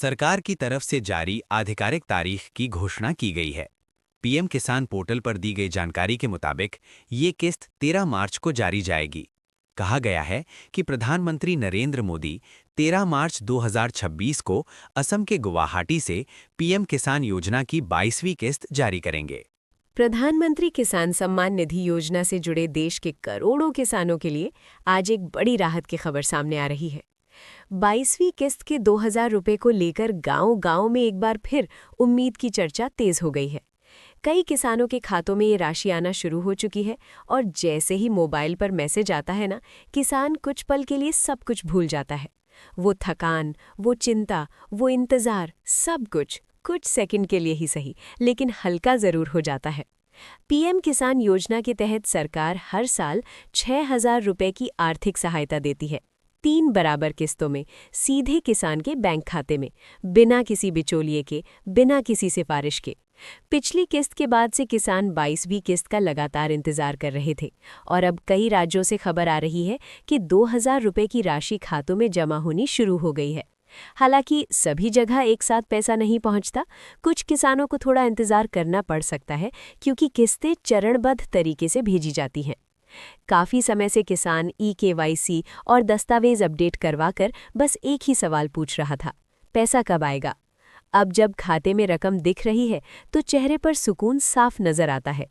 सरकार की तरफ से जारी आधिकारिक तारीख की घोषणा की गई है। पीएम किसान पोर्टल पर दी गई जानकारी के मुताबिक ये किस्त 13 मार्च को जारी जाएगी। कहा गया है कि प्रधानमंत्री नरेंद्र मोदी 13 मार्च 2026 को असम के गुवाहाटी से पीएम किसान योजना की 22वीं किस्त जारी करेंगे। प्रधानमंत्री किसान सम्मान निधि योजना से जुड़े देश के करोड़ों किसानों के लिए आज एक बड़ी राहत की खबर सामने आ रही है। 22वीं किस्त के 2000 रुपये को लेकर गांव-गांव में एक बार फिर उम्मीद की चर्चा तेज हो गई है। कई किसानों के खातों में ये राशि आना शुरू हो चुकी है और जैसे ही मोबाइल पर मैसेज आता है ना, किसान कुछ पल के लिए सब कुछ भूल जाता है। वो थकान, वो चिंता, वो इंतज़ार, सब कुछ सेकंड के लिए ही सही, लेकिन हल्का ज़रूर हो जाता है। पीएम किसान योजना के तहत सरकार हर साल 6000 रुपये की आर्थिक सहायता देती है, 3 बराबर किस्तों में, सीधे किसान के बैंक खाते में, बिना किसी बिचौलिए के, बिना किसी सिफारिश के। पिछली किस्त के बाद से किसान 22वीं किस्त का लगातार इंतजार कर रहे थे और अब कई राज्यों से खबर आ रही है कि 2000 रुपये की राशि खातों में जमा होनी शुरू हो गई है। हालांकि सभी जगह एक साथ पैसा नहीं पहुंचता, कुछ किसानों को थोड़ा इंतजार करना पड़ सकता है क्योंकि किस्तें चरणबद्ध तरीके से भेजी जाती हैं। काफ़ी समय से किसान ई-केवाईसी और दस्तावेज अपडेट करवाकर बस एक ही सवाल पूछ रहा था, पैसा कब आएगा? अब जब खाते में रकम दिख रही है तो चेहरे पर सुकून साफ नजर आता है।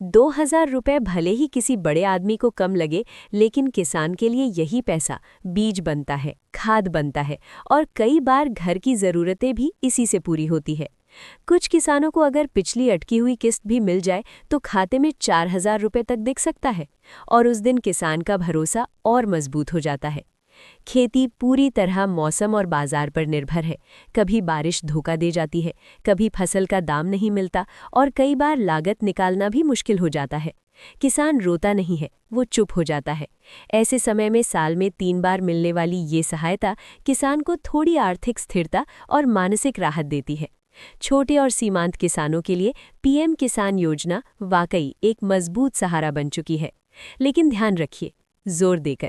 2000 रुपये भले ही किसी बड़े आदमी को कम लगे, लेकिन किसान के लिए यही पैसा बीज बनता है, खाद बनता है और कई बार घर की ज़रूरतें भी इसी से पूरी होती है। कुछ किसानों को अगर पिछली अटकी हुई किस्त भी मिल जाए तो खाते में 4000 रुपये तक दिख सकता है और उस दिन किसान का भरोसा और मजबूत हो जाता है। खेती पूरी तरह मौसम और बाजार पर निर्भर है। कभी बारिश धोखा दे जाती है, कभी फसल का दाम नहीं मिलता और कई बार लागत निकालना भी मुश्किल हो जाता है। किसान रोता नहीं है, वो चुप हो जाता है। ऐसे समय में साल में 3 बार मिलने वाली ये सहायता किसान को थोड़ी आर्थिक स्थिरता और मानसिक राहत देती है। छोटे और सीमांत किसानों के लिए पीएम किसान योजना वाकई एक मजबूत सहारा बन चुकी है। लेकिन ध्यान रखिए, जोर देकर